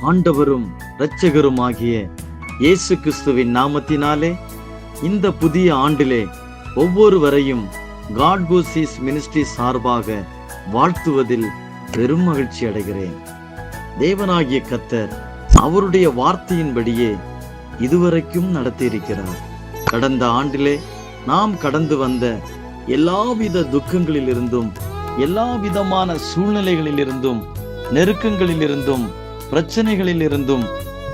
ஆண்டவரும் இரட்சகருமாகிய இயேசு கிறிஸ்துவின் நாமத்தினாலே இந்த புதிய ஆண்டிலே ஒவ்வொருவரையும் காட் பூசிஸ் மினிஸ்ட்ரி சார்பாக வாழ்த்துவதில் பெரும் மகிழ்ச்சி அடைகிறேன். தேவனாகிய கர்த்தர் அவருடைய வார்த்தையின்படியே இதுவரைக்கும் நடத்தியிருக்கிறார். கடந்த ஆண்டிலே நாம் கடந்து வந்த எல்லாவித துக்கங்களிலிருந்தும், எல்லா விதமான சூழ்நிலைகளிலிருந்தும், நெருக்கங்களிலிருந்தும், பிரச்சனைகளிலிருந்தும்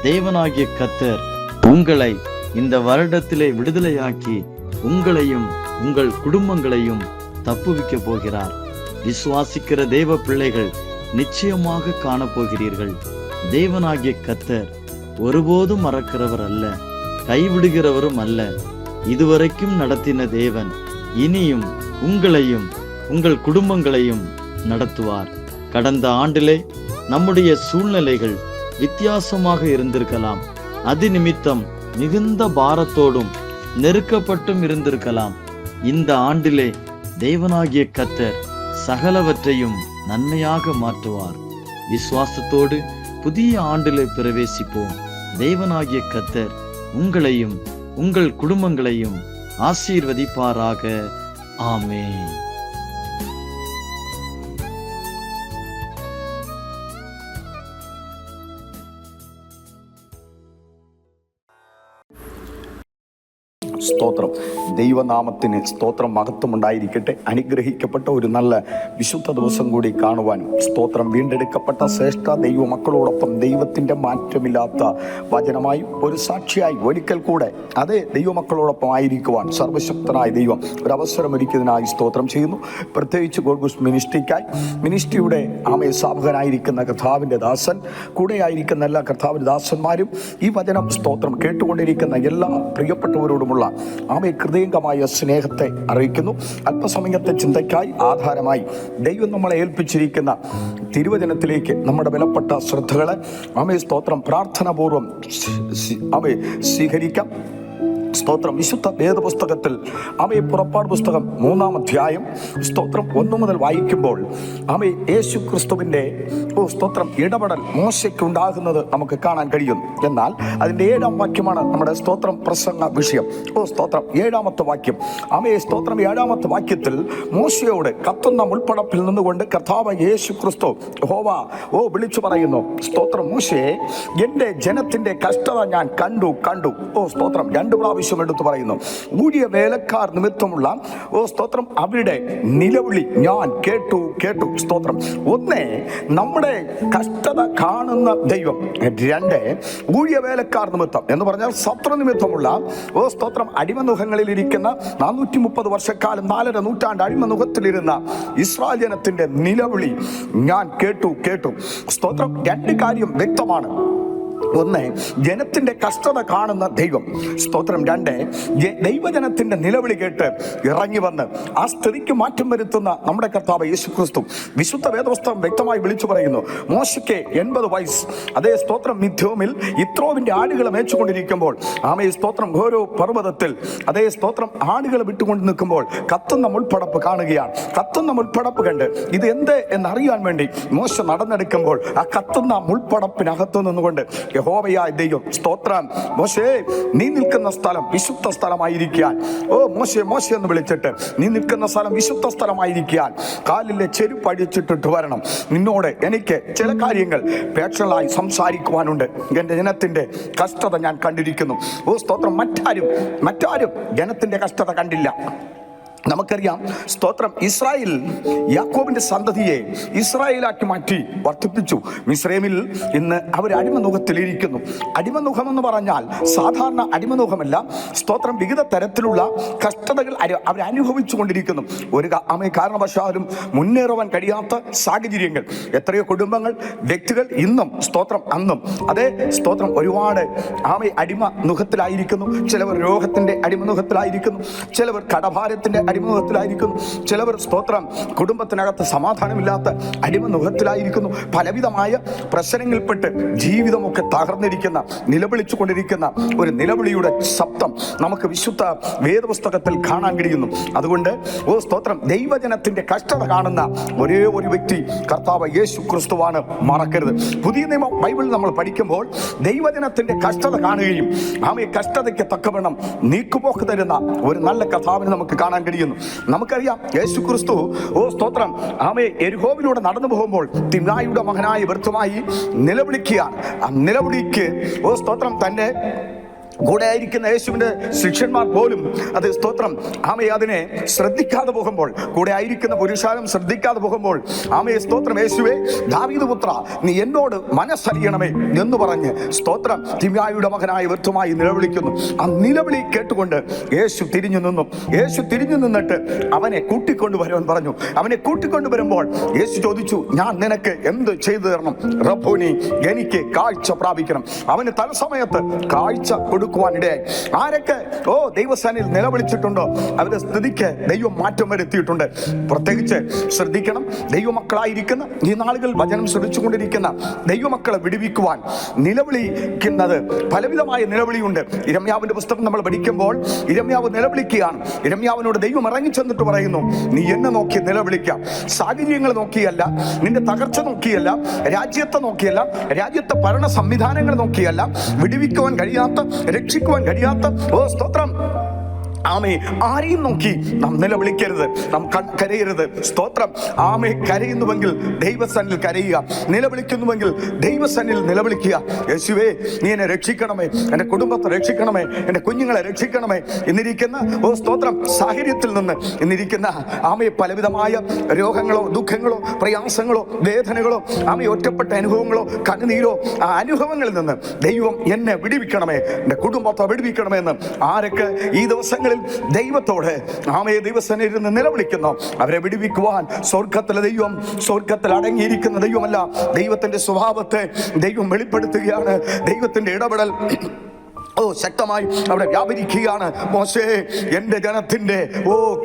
தேவனாகிய கர்த்தர் உங்களை இந்த வருடத்திலே விடுதலையாக்கி உங்களையும் உங்கள் குடும்பங்களையும் தப்புவிக்க போகிறார். விசுவாசிக்கிற தேவ பிள்ளைகள் நிச்சயமாக காணப்போகிறீர்கள். தேவனாகிய கர்த்தர் ஒருபோதும் மறக்கிறவர் அல்ல, கைவிடுகிறவரும் அல்ல. இதுவரைக்கும் நடத்தின தேவன் இனியும் உங்களையும் உங்கள் குடும்பங்களையும் நடத்துவார். கடந்த ஆண்டிலே நம்முடைய சூழ்நிலைகள் வித்தியாசமாக இருந்திருக்கலாம். அது நிமித்தம் மிகுந்த பாரத்தோடும் நெருக்கப்பட்டும் இருந்திருக்கலாம். இந்த ஆண்டிலே தேவனாகிய கர்த்தர் சகலவற்றையும் நன்மையாக மாற்றுவார். விசுவாசத்தோடு புதிய ஆண்டிலே பிரவேசிப்போம். தேவனாகிய கர்த்தர் உங்களையும் உங்கள் குடும்பங்களையும் ஆசீர்வதிப்பாராக. ஆமென். സ്തോത്രം. ദൈവനാമത്തിന് സ്തോത്രം, മഹത്വം ഉണ്ടായിരിക്കട്ടെ. അനുഗ്രഹിക്കപ്പെട്ട ഒരു നല്ല വിശുദ്ധ ദിവസം കൂടി കാണുവാനും സ്തോത്രം, വീണ്ടെടുക്കപ്പെട്ട ശ്രേഷ്ഠ ദൈവ മക്കളോടൊപ്പം ദൈവത്തിൻ്റെ മാറ്റമില്ലാത്ത വചനമായി ഒരു സാക്ഷിയായി ഒരിക്കൽ കൂടെ അതേ ദൈവമക്കളോടൊപ്പം ആയിരിക്കുവാൻ സർവശക്തനായ ദൈവം ഒരവസരമൊരുക്കിയതിനായി സ്തോത്രം ചെയ്യുന്നു. പ്രത്യേകിച്ച് ഗോഡ്ബൂസ് മിനിസ്ട്രിക്കായി, മിനിസ്ട്രിയുടെ സ്ഥാപകനായിരിക്കുന്ന കർത്താവിൻ്റെ ദാസൻ, കൂടെയായിരിക്കുന്ന എല്ലാ കർത്താവിൻ്റെ ദാസന്മാരും, ഈ വചനം സ്തോത്രം കേട്ടുകൊണ്ടിരിക്കുന്ന എല്ലാ പ്രിയപ്പെട്ടവരോടുമുള്ള ഹൃദയംഗമായ സ്നേഹത്തെ അറിയിക്കുന്നു. അല്പസമയത്തെ ചിന്തയ്ക്കായി ആധാരമായി ദൈവം നമ്മളെ ഏൽപ്പിച്ചിരിക്കുന്ന തിരുവചനത്തിലേക്ക് നമ്മുടെ വിലപ്പെട്ട ശ്രദ്ധകളെ സ്തോത്രം പ്രാർത്ഥനാപൂർവം സ്വീകരിക്കാം. സ്തോത്രം. വിശുദ്ധ വേദപുസ്തകത്തിൽ പുറപ്പാട് പുസ്തകം 3-ാം അധ്യായം സ്തോത്രം 1 മുതൽ വായിക്കുമ്പോൾ യേശു ക്രിസ്തുവിൻ്റെ സ്തോത്രം ഇടപെടൽ മോശയ്ക്ക് ഉണ്ടാകുന്നത് നമുക്ക് കാണാൻ കഴിയും. എന്നാൽ അതിൻ്റെ 7-ാം വാക്യമാണ് നമ്മുടെ സ്തോത്രം പ്രസംഗ വിഷയം. സ്തോത്രം 7-ാമത്തെ വാക്യം. സ്തോത്രം 7-ാമത്തെ വാക്യത്തിൽ മോശയോട് കത്തുന്ന മുൾപ്പടപ്പിൽ നിന്നുകൊണ്ട് കർത്താവ് യേശു ക്രിസ്തു വിളിച്ചു പറയുന്നു. സ്തോത്രം. മോശയെ, എൻ്റെ ജനത്തിൻ്റെ കഷ്ടത ഞാൻ കണ്ടു. സ്തോത്രം 2 പ്രാവശ്യം എടുത്തു പറയുന്നു. ഊഴിയ വേലക്കാർ നിമിത്തമുള്ള സ്തോത്രം അവരുടെ നിലവിളി ഞാൻ കേട്ടു. സ്തോത്രം. 1, നമ്മുടെ കഷ്ടത കാണുന്ന ദൈവം. 2, ഊഴിയ വേലക്കാർ നിമിത്തം എന്ന് പറഞ്ഞാൽ ശത്രു നിമിത്തമുള്ള സ്തോത്രം അടിമനുഖങ്ങളിൽ ഇരിക്കുന്ന 430 വർഷക്കാലം 4.5 നൂറ്റാണ്ട് അടിമനുഖത്തിലിരുന്ന ഇസ്രായേൽ ജനത്തിന്റെ നിലവിളി ഞാൻ കേട്ടു. സ്തോത്രം. 2 കാര്യം വ്യക്തമാണ്. 1, ജനത്തിന്റെ കഷ്ടത കാണുന്ന ദൈവം. സ്തോത്രം. 2, ദൈവജനത്തിന്റെ നിലവിളി കേട്ട് ഇറങ്ങി വന്ന് ആ സ്ഥിതിക്ക് മാറ്റം വരുത്തുന്ന നമ്മുടെ കർത്താവ് യേശു ക്രിസ്തു. വിശുദ്ധ വേദപുസ്തകം വ്യക്തമായി വിളിച്ചു പറയുന്നു, മോശയ്ക്ക് 80 വയസ്സ്. അതേ സ്തോത്രം മിഥ്യോമിൽ ഇത്രോവിന്റെ ആടുകളെ മേച്ചുകൊണ്ടിരിക്കുമ്പോൾ സ്തോത്രം ഓരോ പർവ്വതത്തിൽ അതേ സ്തോത്രം ആടുകളെ വിട്ടുകൊണ്ട് നിൽക്കുമ്പോൾ കത്തുന്ന മുൾപ്പടപ്പ് കാണുകയാണ്. കത്തുന്ന മുൾപ്പടപ്പ് കണ്ട് ഇത് എന്ത് എന്നറിയാൻ വേണ്ടി മോശ നടന്നെടുക്കുമ്പോൾ ആ കത്തുന്ന മുൾപ്പടപ്പിനകത്തു നിന്നുകൊണ്ട് യഹോവയായ ദൈവം സ്തോത്രം, മോശേ നീ നിൽക്കുന്ന സ്ഥലം വിശുദ്ധ സ്ഥലമായിരിക്കാൻ. മോശേ എന്ന് വിളിച്ചിട്ട്, നീ നിൽക്കുന്ന സ്ഥലം വിശുദ്ധ സ്ഥലമായിരിക്കാൻ കാലിലെ ചെരുപ്പ് അടിച്ചിട്ടിട്ട് വരണം. നിന്നോട് എനിക്ക് ചില കാര്യങ്ങൾ പേഴ്സണലായി സംസാരിക്കുവാനുണ്ട്. എൻ്റെ ജനത്തിന്റെ കഷ്ടത ഞാൻ കണ്ടിരിക്കുന്നു. സ്തോത്രം. മറ്റാരും ജനത്തിന്റെ കഷ്ടത കണ്ടില്ല. നമുക്കറിയാം സ്തോത്രം, ഇസ്രായേൽ യാക്കോബിന്റെ സന്തതിയെ ഇസ്രായേലാക്കി മാറ്റി വർദ്ധിപ്പിച്ചു. മിസ്രൈമിൽ ഇന്ന് അവർ അടിമനുഖത്തിലിരിക്കുന്നു. അടിമനുഖം എന്ന് പറഞ്ഞാൽ സാധാരണ അടിമനുഖമല്ല. സ്തോത്രം. വിവിധ തരത്തിലുള്ള കഷ്ടതകൾ അവർ അനുഭവിച്ചു കൊണ്ടിരിക്കുന്നു. ഒരു കാരണവശാലും മുന്നേറുവാൻ കഴിയാത്ത സാഹചര്യങ്ങൾ. എത്രയോ കുടുംബങ്ങൾ, വ്യക്തികൾ ഇന്നും സ്തോത്രം അന്നും അതേ സ്തോത്രം ഒരുപാട് അടിമനുഖത്തിലായിരിക്കുന്നു. ചിലവർ രോഗത്തിന്റെ അടിമനുഖത്തിലായിരിക്കുന്നു. ചിലവർ കടഭാരത്തിന്റെ അടിമമുഖത്തിലായിരിക്കുന്നു. ചിലവർ സ്തോത്രം കുടുംബത്തിനകത്ത് സമാധാനമില്ലാത്ത അടിമമുഖത്തിലായിരിക്കുന്നു. പലവിധമായ പ്രശ്നങ്ങളിൽപ്പെട്ട് ജീവിതമൊക്കെ തകർന്നിരിക്കുന്ന, നിലവിളിച്ചു കൊണ്ടിരിക്കുന്ന ഒരു നിലവിളിയുടെ ശബ്ദം നമുക്ക് വിശുദ്ധ വേദപുസ്തകത്തിൽ കാണാൻ കഴിയുന്നു. അതുകൊണ്ട് സ്തോത്രം, ദൈവജനത്തിന്റെ കഷ്ടത കാണുന്ന ഒരേ ഒരു വ്യക്തി കർത്താവ് യേശു ക്രിസ്തുവാണ്. മറക്കരുത്. പുതിയ നിയമം ബൈബിളിൽ നമ്മൾ പഠിക്കുമ്പോൾ ദൈവജനത്തിന്റെ കഷ്ടത കാണുകയും ആമേ കഷ്ടതയ്ക്ക് തക്കവണ്ണം നീക്കുപോക്ക് തരുന്ന ഒരു നല്ല കർത്താവിനെ നമുക്ക് കാണാൻ കഴിയുന്നു. നമുക്കറിയാം, യേശു ക്രിസ്തു സ്തോത്രം ആമേ യെരിഹോവിലൂടെ നടന്നു പോകുമ്പോൾ തിമ്നായിയുടെ മകനായ ബർത്തിമായി നിലവിളിക്കുകയാണ്. ആ നിലവിളിക്ക് സ്തോത്രം തന്റെ കൂടെ ആയിരിക്കുന്ന യേശുവിന്റെ ശിഷ്യന്മാർ പോലും അത് സ്തോത്രം ആമയെ അതിനെ ശ്രദ്ധിക്കാതെ പോകുമ്പോൾ, കൂടെ ആയിരിക്കുന്ന പുരുഷാരം ശ്രദ്ധിക്കാതെ പോകുമ്പോൾ, ആമയെ സ്തോത്രം യേശുവേ ദാവീദ് പുത്ര, നീ എന്നോട് മനസ്സറിയണമേ എന്ന് പറഞ്ഞ് സ്തോത്രം തിമ്നായിയുടെ മകനായ ബർത്തിമായി നിലവിളിക്കുന്നു. ആ നിലവിളി കേട്ടുകൊണ്ട് യേശു തിരിഞ്ഞു നിന്നു. യേശു തിരിഞ്ഞു നിന്നിട്ട് അവനെ കൂട്ടിക്കൊണ്ടുവരുവാൻ പറഞ്ഞു. അവനെ കൂട്ടിക്കൊണ്ടുവരുമ്പോൾ യേശു ചോദിച്ചു, ഞാൻ നിനക്ക് എന്ത് ചെയ്തു തരണം? റബ്ബൂനി, എനിക്ക് കാഴ്ച പ്രാപിക്കണം. അവന് തലസമയത്ത് കാഴ്ച കൊടുക്കുവാനിടയായി. ആരൊക്കെ ദൈവസേനയിൽ നിലവിളിച്ചിട്ടുണ്ടോ അവരുടെ സ്ഥിതിക്ക് ദൈവം മാറ്റം വരുത്തിയിട്ടുണ്ട്. പ്രത്യേകിച്ച് ശ്രദ്ധിക്കണം, ദൈവമക്കളായിരിക്കുന്ന ഈ നാളുകൾ വചനം ശ്രദ്ധിച്ചുകൊണ്ടിരിക്കുന്ന ദൈവമക്കളെ വിടുവിക്കുവാൻ നിലവിളിക്കുന്നത് പലവിധമായ നിലവിളിയുണ്ട്. ഇരമ്യാവിന്റെ പുസ്തകം നമ്മൾ പഠിക്കുമ്പോൾ ഇരമ്യാവ് നിലവിളിക്കുകയാണ്. ഇരമ്യാവിനോട് ദൈവം ഇറങ്ങിച്ചെന്നിട്ട് പറയുന്നു, നീ എന്നെ നോക്കി നിലവിളിക്കാം. സാഹചര്യങ്ങൾ നോക്കിയല്ല, നിന്റെ തകർച്ച നോക്കിയല്ല, രാജ്യത്തെ നോക്കിയല്ല, രാജ്യത്തെ ഭരണ സംവിധാനങ്ങൾ നോക്കിയല്ല, വിടുവിക്കുവാൻ കഴിയാത്ത, രക്ഷിക്കുവാൻ കഴിയാത്ത സ്തോത്രം ആമേ ആരെയും നോക്കി നാം നിലവിളിക്കരുത്, നാം കരയരുത്. സ്തോത്രം ആമേ കരയുന്നുവെങ്കിൽ ദൈവസന്നിൽ കരയുക, നിലവിളിക്കുന്നുവെങ്കിൽ ദൈവസന്നിൽ നിലവിളിക്കുക. യേശുവേ, നീ എന്നെ രക്ഷിക്കണമേ, എൻ്റെ കുടുംബത്തെ രക്ഷിക്കണമേ, എൻ്റെ കുഞ്ഞുങ്ങളെ രക്ഷിക്കണമേ. ഇന്നിരിക്കുന്ന സ്തോത്രം സാഹചര്യത്തിൽ നിന്ന്, ഇന്നിരിക്കുന്ന ആമയെ പലവിധമായ രോഗങ്ങളോ ദുഃഖങ്ങളോ പ്രയാസങ്ങളോ വേദനകളോ ആമയെ ഒറ്റപ്പെട്ട അനുഭവങ്ങളോ കണ്ണുനീരോ ആ അനുഭവങ്ങളിൽ നിന്ന് ദൈവം എന്നെ വിടുവിക്കണമേ, എൻ്റെ കുടുംബത്തെ വിടുവിക്കണമേ എന്ന് ആരൊക്കെ ഈ ദിവസങ്ങൾ ദൈവത്തോട് ആമയെ ദൈവസന്നിധിയിൽ നിന്ന് നിലവിളിക്കുന്നു, അവരെ വിടുവിക്കുവാൻ സ്വർഗത്തിലെ ദൈവം, സ്വർഗത്തിൽ അടങ്ങിയിരിക്കുന്ന ദൈവമല്ല, ദൈവത്തിന്റെ സ്വഭാവത്തെ ദൈവം വെളിപ്പെടുത്തുകയാണ്. ദൈവത്തിന്റെ ഇടപെടൽ ശക്തമായി അവിടെ വ്യാപരിക്കുകയാണ്. മോശേ, എൻ്റെ ജനത്തിന്റെ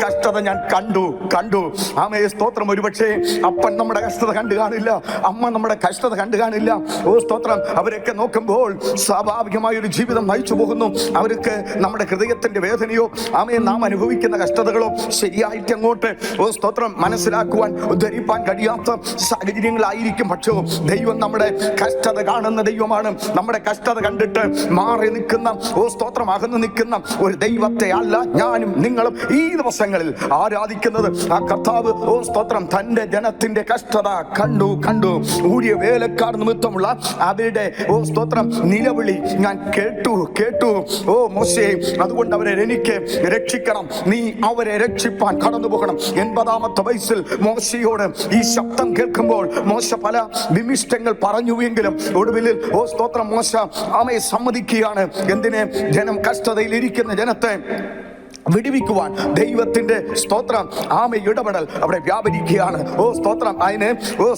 കഷ്ടത ഞാൻ കണ്ടു. ആമയെ സ്തോത്രം. ഒരുപക്ഷെ അപ്പൻ നമ്മുടെ കഷ്ടത കണ്ടു കാണില്ല, അമ്മ നമ്മുടെ കഷ്ടത കണ്ടു കാണില്ല. സ്തോത്രം. അവരൊക്കെ നോക്കുമ്പോൾ സ്വാഭാവികമായ ഒരു ജീവിതം നയിച്ചു പോകുന്നു. അവർക്ക് നമ്മുടെ ഹൃദയത്തിന്റെ വേദനയോ ആമയെ നാം അനുഭവിക്കുന്ന കഷ്ടതകളോ ശരിയായിട്ട് അങ്ങോട്ട് സ്തോത്രം മനസ്സിലാക്കുവാൻ ധരിപ്പാൻ കഴിയാത്ത സാഹചര്യങ്ങളായിരിക്കും. പക്ഷേ ദൈവം നമ്മുടെ കഷ്ടത കാണുന്ന ദൈവമാണ്. നമ്മുടെ കഷ്ടത കണ്ടിട്ട് മാറി നിൽക്കുന്ന സ്തോത്രം അകന്നു നിൽക്കുന്ന ഒരു ദൈവത്തെ അല്ല ഞാനും നിങ്ങളും ഈ ദിവസങ്ങളിൽ ആരാധിക്കുന്നത്. ആ കർത്താവ് സ്തോത്രം തന്റെ ജനത്തിന്റെ കഷ്ടത കണ്ടു. ഊഴിയ വേലക്കാർ നിമിത്തമുള്ള അവരുടെ സ്തോത്രം നിലവിളി ഞാൻ കേട്ടു. മോശേ, അതുകൊണ്ട് അവരെ എനിക്ക് രക്ഷിക്കണം, നീ അവരെ രക്ഷിപ്പാൻ കടന്നു പോകണം. 80-ാമത്തെ വയസ്സിൽ മോശയോട് ഈ ശബ്ദം കേൾക്കുമ്പോൾ മോശ പല വിമിഷ്ടങ്ങൾ പറഞ്ഞുവെങ്കിലും ഒടുവിൽ സ്തോത്രം മോശ ആമയെ സമ്മതിക്കുകയാണ്. എന്തിനെ? ജനം കഷ്ടതയിൽ ഇരിക്കുന്ന ജനത്തെ വിടുവിക്കുവാൻ ദൈവത്തിന്റെ സ്തോത്രം ആമ ഇടപെടൽ അവിടെ വ്യാപരിക്കുകയാണ്. സ്തോത്രം. അതിന്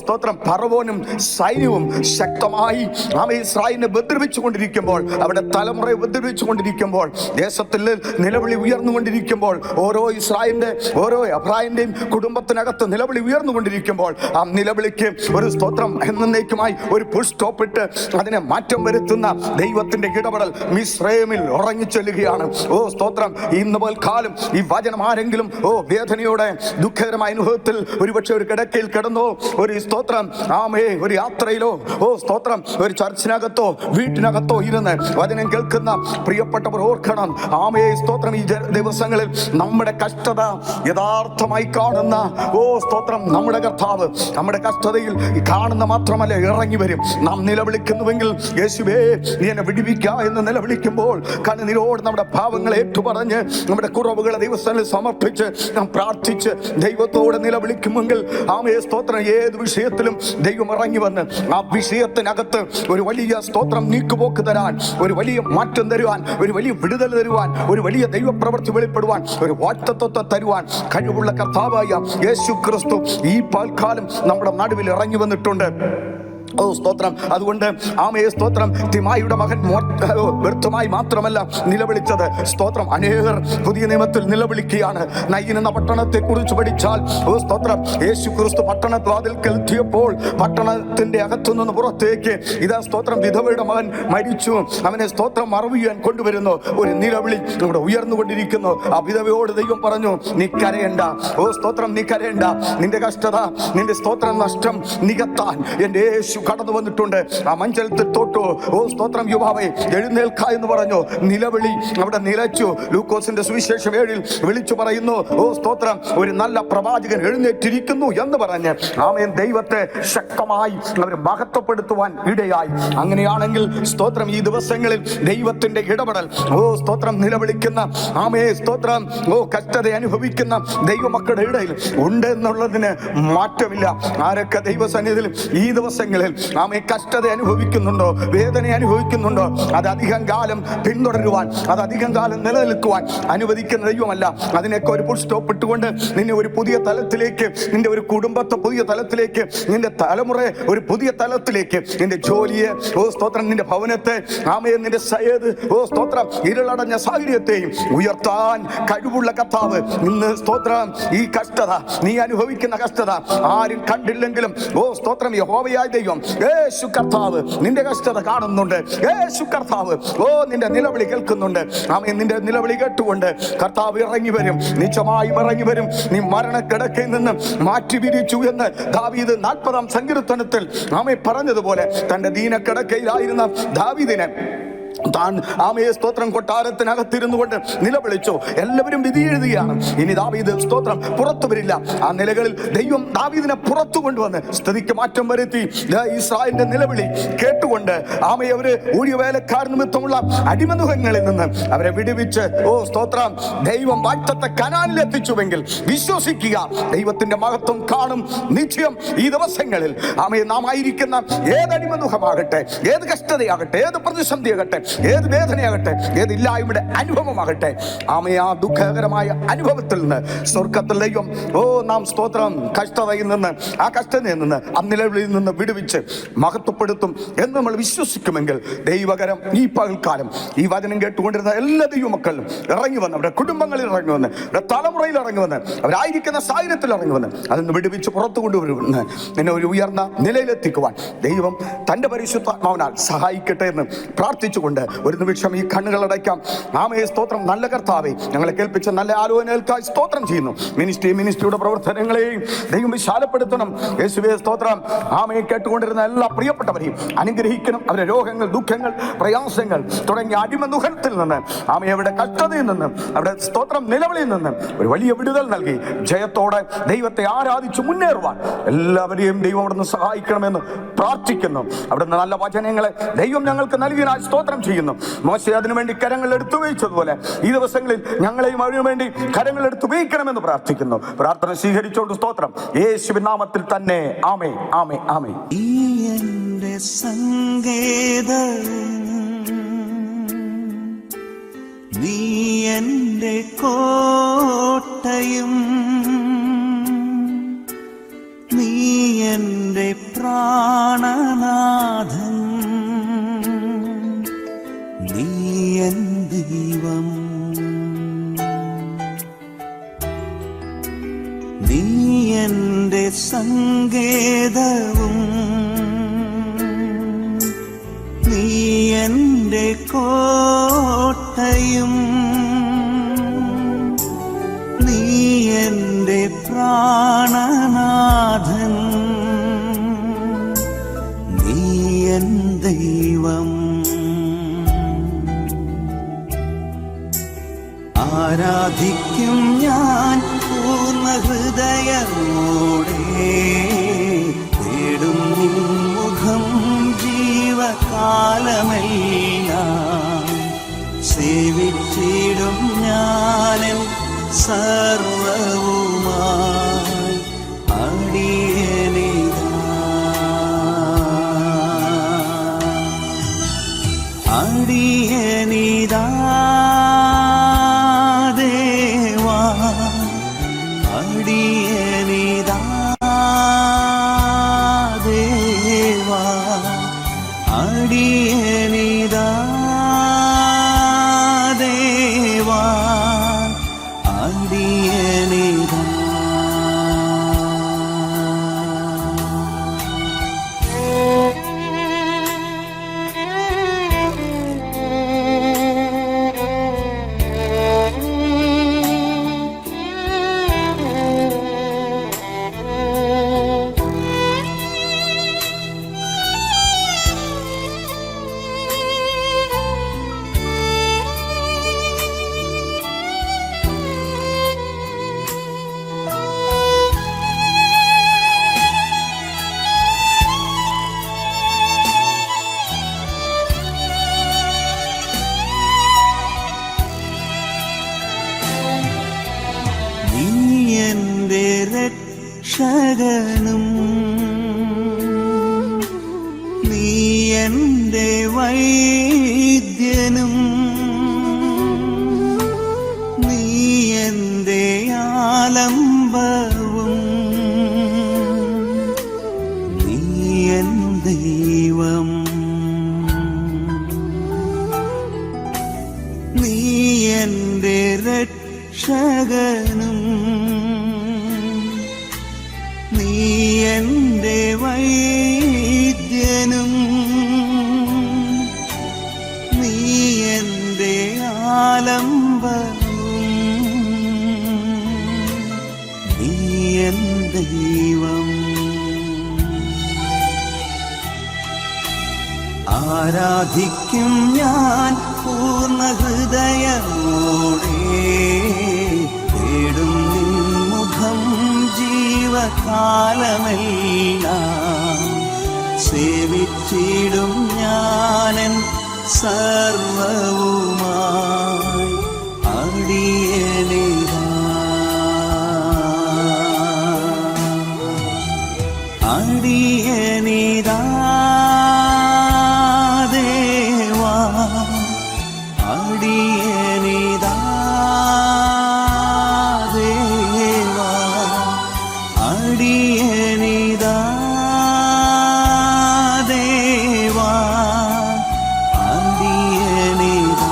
സ്തോത്രം ഫറവോനും സൈന്യവും ശക്തമായി ആമ ഇസ്രായേലിനെ ഉപദ്രവിച്ചു കൊണ്ടിരിക്കുമ്പോൾ, അവിടെ തലമുറയെ ഉപദ്രവിച്ചു കൊണ്ടിരിക്കുമ്പോൾ, ദേശത്തിൽ നിലവിളി ഉയർന്നുകൊണ്ടിരിക്കുമ്പോൾ, ഓരോ ഇസ്രായേലിന്റെ ഓരോ അബ്രാഹിന്റെയും കുടുംബത്തിനകത്ത് നിലവിളി ഉയർന്നുകൊണ്ടിരിക്കുമ്പോൾ, ആ നിലവിളിക്ക് ഒരു സ്തോത്രം എന്നേക്കുമായി ഒരു ഫുൾ സ്റ്റോപ്പ് ഇട്ട് അതിനെ മാറ്റം വരുത്തുന്ന ദൈവത്തിന്റെ ഇടപെടൽ മിസ്രയീമിൽ ഉറങ്ങിച്ചൊല്ലുകയാണ്. സ്തോത്രം. ഇന്ന് കാലം ഈ വചനം ആരെങ്കിലും വേദനയോടെ ദുഃഖകരമായ അനുഭവത്തിൽ ഒരുപക്ഷെ ഒരു കിടക്കയിൽ കിടന്നോ, ഒരു സ്തോത്രം ആമേ ഒരു യാത്രയിലോ സ്തോത്രം ഒരു ചർച്ചിനകത്തോ വീട്ടിനകത്തോ ഇരുന്ന് വചനം കേൾക്കുന്ന പ്രിയപ്പെട്ടവർ ഓർക്കണം, ആമേ സ്തോത്രം ഈ ദിവസങ്ങളിൽ നമ്മുടെ കഷ്ടത യഥാർത്ഥമായി കാണുന്ന സ്തോത്രം നമ്മുടെ കർത്താവ് നമ്മുടെ കഷ്ടതയിൽ കാണുന്ന മാത്രമല്ല ഇറങ്ങി വരും. നാം നിലവിളിക്കുന്നുവെങ്കിൽ യേശുവേ നീ എന്നെ വിടുവിക്ക എന്ന് നിലവിളിക്കുമ്പോൾ കണ്ണുനീരോട് നമ്മുടെ ഭാവങ്ങളെ ഏറ്റുപറഞ്ഞ് നമ്മുടെ കുറവുകളെ ദൈവസ്ഥാനിൽ സമർപ്പിച്ച് നാം പ്രാർത്ഥിച്ച് ദൈവത്തോടെ നിലവിളിക്കുമെങ്കിൽ ആമേ സ്തോത്രം ഏത് വിഷയത്തിലും ദൈവം ഇറങ്ങി വന്ന് ആ വിഷയത്തിനകത്ത് ഒരു വലിയ സ്തോത്രം നീക്കുപോക്ക് തരാൻ, ഒരു വലിയ മാറ്റം തരുവാൻ, ഒരു വലിയ വിടുതൽ തരുവാൻ, ഒരു വലിയ ദൈവപ്രവൃത്തി വെളിപ്പെടുവാൻ, ഒരു വാഗ്ദത്തത്തെ തരുവാൻ കഴിവുള്ള കർത്താവായ യേശു ക്രിസ്തു ഈ പൽക്കാലം നമ്മുടെ നടുവിൽ ഇറങ്ങി വന്നിട്ടുണ്ട്. സ്തോത്രം. അതുകൊണ്ട് ആമയെ സ്തോത്രം, തിമായിയുടെ മകൻ വ്യർത്ഥമായി മാത്രമല്ല നിലവിളിച്ചത്. സ്തോത്രം, അനേകർ പുതിയ നിയമത്തിൽ നിലവിളിക്കുകയാണ്. നയീൻ എന്ന പട്ടണത്തെ കുറിച്ച് പഠിച്ചാൽ സ്തോത്രം, യേശു ക്രിസ്തു പട്ടണവാതിൽക്കൽ എത്തിയപ്പോൾ പട്ടണത്തിന്റെ അകത്തുനിന്ന് പുറത്തേക്ക് ഇതാ സ്തോത്രം, വിധവയുടെ മകൻ മരിച്ചു, അവനെ സ്തോത്രം മറവ് ചെയ്യാൻ കൊണ്ടുവരുന്നു. ഒരു നിലവിളി ഇവിടെ ഉയർന്നുകൊണ്ടിരിക്കുന്നു. ആ വിധവയോട് ദൈവം പറഞ്ഞു, നീ കരയണ്ട. സ്തോത്രം, നീ കരയണ്ട. നിന്റെ കഷ്ടത, നിന്റെ സ്തോത്രം നഷ്ടം നികത്താൻ എന്റെ യേശു കടന്നു വന്നിട്ടുണ്ട്. ആ മഞ്ചലത്തിൽ തൊട്ടു. സ്തോത്രം, യുവാവേ എഴുന്നേൽക്ക എന്ന് പറഞ്ഞു. നിലവിളി അവിടെ നിലച്ചു. ലൂക്കോസിന്റെ സുവിശേഷം 7 വിളിച്ചു പറയുന്നു, സ്തോത്രം, ഒരു നല്ല പ്രവാചകൻ എഴുന്നേറ്റിരിക്കുന്നു എന്ന് പറഞ്ഞ് ആമേൻ ദൈവത്തെ ശക്തമായി അവർ മഹത്വപ്പെടുത്തുവാൻ ഇടയായി. അങ്ങനെയാണെങ്കിൽ സ്തോത്രം, ഈ ദിവസങ്ങളിൽ ദൈവത്തിന്റെ ഇടപെടൽ സ്തോത്രം നിലവിളിക്കുന്ന ആമേ സ്തോത്രം കഷ്ടത അനുഭവിക്കുന്ന ദൈവമക്കളുടെ ഇടയിൽ ഉണ്ട് എന്നുള്ളതിന് മാറ്റമില്ല. ആരൊക്കെ ദൈവസന്നിധിയിൽ ഈ ദിവസങ്ങളിൽ ആമേ കഷ്ടത അനുഭവിക്കുന്നുണ്ടോ, വേദന അനുഭവിക്കുന്നുണ്ടോ, അത് അധികം കാലം പിന്തുടരുവാൻ, അത് അധികം കാലം നിലനിൽക്കുവാൻ അനുവദിക്കുന്ന ദൈവമല്ല. അതിനൊക്കെ ഒരു ഫുൾ സ്റ്റോപ്പ് ഇട്ടുകൊണ്ട് നിന്നെ ഒരു പുതിയ തലത്തിലേക്ക്, നിന്റെ ഒരു കുടുംബത്തെ പുതിയ തലത്തിലേക്ക്, നിന്റെ തലമുറ ഒരു പുതിയ തലത്തിലേക്ക്, നിന്റെ ജോലിയെ സ്തോത്രം, നിന്റെ ഭവനത്തെ ആമേ, നിന്റെ സ്തോത്രം ഇരുളടഞ്ഞ സാഹചര്യത്തെയും ഉയർത്താൻ കഴിവുള്ള കർത്താവ് ഇന്ന് സ്തോത്രം, ഈ കഷ്ടത നീ അനുഭവിക്കുന്ന കഷ്ടത ആരും കണ്ടില്ലെങ്കിലും സ്തോത്രം, യഹോവയായ ദൈവം യേശു കർത്താവ് നിന്റെ കഷ്ടത കാണുന്നുണ്ട്. യേശു കർത്താവ് നിന്റെ നിലവിളി കേൾക്കുന്നുണ്ട്. ആമേൻ, നിന്റെ നിലവിളി കേട്ടുകൊണ്ട് കർത്താവ് ഇറങ്ങി വരും, നിശ്ചയമായും ഇറങ്ങി വരും. നീ മരണക്കിടക്കയിൽ നിന്ന് മാറ്റി വിരിച്ചു എന്ന് ദാവീദ് 40-ാം സങ്കീർത്തനത്തിൽ ആമേ പറഞ്ഞതുപോലെ തന്റെ ദീനക്കിടക്കയിലായിരുന്ന ദാവീദിനെ താൻ ആമയെ സ്തോത്രം കൊട്ടാരത്തിനകത്തിരുന്നു കൊണ്ട് നിലവിളിച്ചു. എല്ലാവരും വിധി എഴുതുകയാണ്. ഇനി ദാവീദ് സ്തോത്രം പുറത്തു വരില്ല. ആ നിലകളിൽ ദൈവം ദാവീദിനെ പുറത്തു കൊണ്ടുവന്ന് സ്ഥിതിക്ക് മാറ്റം വരുത്തി. ഇസ്രായേലിന്റെ നിലവിളി കേട്ടുകൊണ്ട് ആമയെ അവര് ഊഴിയവേലക്കാർ നിമിത്തമുള്ള അടിമനുഖങ്ങളിൽ നിന്ന് അവരെ വിടുവിച്ച് സ്തോത്രം, ദൈവം വാഗ്ദത്ത കനാനിൽ എത്തിച്ചുവെങ്കിൽ വിശ്വസിക്കുക, ദൈവത്തിന്റെ മഹത്വം കാണും നിശ്ചയം. ഈ ദിവസങ്ങളിൽ ആമയെ നാം ആയിരിക്കുന്ന ഏത് അടിമനുഖമാകട്ടെ, ഏത് കഷ്ടതയാകട്ടെ, ഏത് പ്രതിസന്ധിയാകട്ടെ, ഏത് വേദനയാകട്ടെ, ഏത് ഇല്ലായ്മയുടെ അനുഭവമാകട്ടെ, ആമയെ ആ ദുഃഖകരമായ അനുഭവത്തിൽ നിന്ന് സ്വർഗത്തിൽ ദൈവം നാം സ്തോത്രം കഷ്ടതയിൽ നിന്ന്, ആ കഷ്ടതയിൽ നിന്ന്, ആ നിലവിളിയിൽ നിന്ന് വിടുവിച്ച് മഹത്വപ്പെടുത്തും എന്ന് നമ്മൾ വിശ്വസിക്കുമെങ്കിൽ ദൈവകരം ഈ പകൽക്കാലം ഈ വചനം കേട്ടുകൊണ്ടിരുന്ന എല്ലാ ദൈവമക്കളും ഇറങ്ങി വന്ന്, അവരുടെ കുടുംബങ്ങളിൽ ഇറങ്ങി വന്ന്, അവരുടെ തലമുറയിൽ ഇറങ്ങി വന്ന്, അവരായിരിക്കുന്ന സാഹചര്യത്തിൽ ഇറങ്ങി വന്ന് അതിന് വിടുവിച്ച് പുറത്തു കൊണ്ടുവരുമെന്ന് നിന്നെ ഒരു ഉയർന്ന നിലയിലെത്തിക്കുവാൻ ദൈവം തന്റെ പരിശുദ്ധാത്മാവിനാൽ സഹായിക്കട്ടെ എന്ന് പ്രാർത്ഥിച്ചുകൊണ്ട് ഒരു നിമിഷം ഈ കണ്ണുകളടയ്ക്കാം. ആമയെ സ്തോത്രം, നല്ല കർത്താവേ, ഞങ്ങളെ കേൾപ്പിച്ച നല്ല ആലോചനകൾക്കായി സ്തോത്രം ചെയ്യുന്നു. മിനിസ്ട്രിയുടെ പ്രവർത്തനങ്ങളെയും ദൈവം വിശാലപ്പെടുത്തണം. യേശുവേ സ്തോത്രം. ആമയെ കേട്ടുകൊണ്ടിരുന്ന എല്ലാ പ്രിയപ്പെട്ടവരെയും അനുഗ്രഹിക്കണം. അവരുടെ രോഗങ്ങൾ, ദുഃഖങ്ങൾ, പ്രയാസങ്ങൾ തുടങ്ങിയ അടിമനുഖത്തിൽ നിന്ന്, ആമയുടെ കഷ്ടതയിൽ നിന്ന്, അവിടെ സ്തോത്രം നിലവിളിയിൽ നിന്ന് ഒരു വലിയ വിടുതൽ നൽകി ജയത്തോടെ ദൈവത്തെ ആരാധിച്ചു മുന്നേറുവാൻ എല്ലാവരെയും ദൈവം അവിടുന്ന് സഹായിക്കണമെന്ന് പ്രാർത്ഥിക്കുന്നു. അവിടുന്ന് നല്ല വചനങ്ങളെ ദൈവം ഞങ്ങൾക്ക് നൽകിയതിനാൽ സ്തോത്രം ചെയ്യുന്നു. മോശെ അതിനുവേണ്ടി കരങ്ങൾ എടുത്തു ഉപയോഗിച്ചതുപോലെ ഈ ദിവസങ്ങളിൽ ഞങ്ങളെയും അതിനുവേണ്ടി കരങ്ങൾ എടുത്തു ഉപയോഗിക്കണമെന്ന് പ്രാർത്ഥിക്കുന്നു. പ്രാർത്ഥന സ്വീകരിച്ചോണ്ട് സ്തോത്രം, യേശുവിൻ നാമത്തിൽ തന്നെ. ആമേ, ആമേ, ആമേ. നീ എൻ്റെ കോട്ടയും നീ എൻ്റെ പ്രാണനാഥൻ, നീ എൻ ദൈവം. നീ എൻ്റെ സങ്കേതവും നീ എൻ്റെ കോട്ടയും നീ എൻ്റെ പ്രാണനാഥൻ, നീ എൻ ദൈവം. ആരാധിക്കും ഞാൻ പൂർണ്ണ ഹൃദയമോടെ, തേടും നിൻ മുഖം ജീവകാലമെല്ലാം, സേവിച്ചിടും ഞാനും സർവവുമായി അടിയനിതാ. അടിയനിതാ ദേവാ, അടിയനിതാ ദേവാ. എന്റെ രക്ഷകനും നീ എന്റെ വൈദ്യനും നീ എന്റെ ആലംബവും നീ എൻ ദൈവം നീ എന്റെ രക്ഷകനും നീ എന്റെ വൈദ്യനും നീ എന്റെ ആലംബവും നീ എൻ ദൈവം. ആരാധിക്കും ഞാൻ പൂർണ്ണ ഹൃദയമോടെ, തേടും നിൻ മുഖം ജീവകാലമെല്ലാം. സേവിച്ചിടും ഞാനൻ സർവവുമായി അടിയനിതാ. അടിയനിതാ ദേവാ, അടിയനിതാ ദേവാ, അടിയനിതാ ദേവാ, അടിയനിതാ.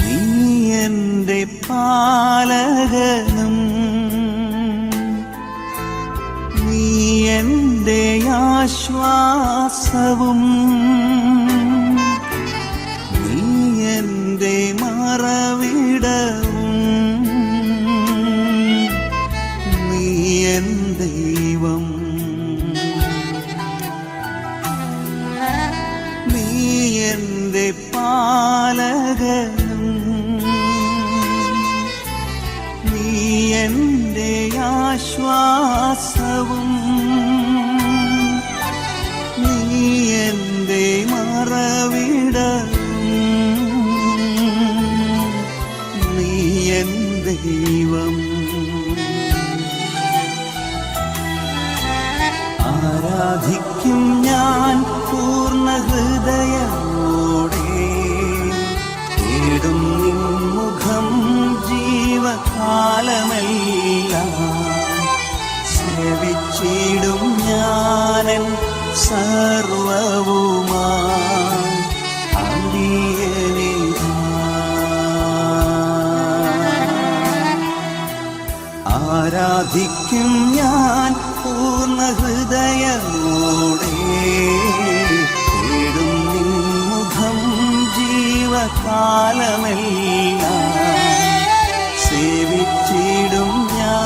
നീ എന്റെ പാലകനും നീ എന്റെ ആശ്വാസവും നീ എന്റെ മറവിടവും നീ എൻ ദൈവം. നീ എന്റെ പാലകനും നീ എന്റെ ആശ്വാസവും നീ എന്റെ മറവിടവും നീ എൻ ദൈവം. ആരാധിക്കും ഞാൻ പൂർണ്ണ ഹൃദയമോടെ, തേടും നിൻ മുഖം ജീവകാലമെല്ലാം. സേവിച്ചിടും ഞാനൻ സർവവുമായി അടിയനിതാ. ആരാധിക്കും ഞാൻ പൂർണ്ണ ഹൃദയമോടെ, തേടും നിൻ മുഖം ജീവകാലമെല്ലാം. സേവിച്ചിടും ഞാൻ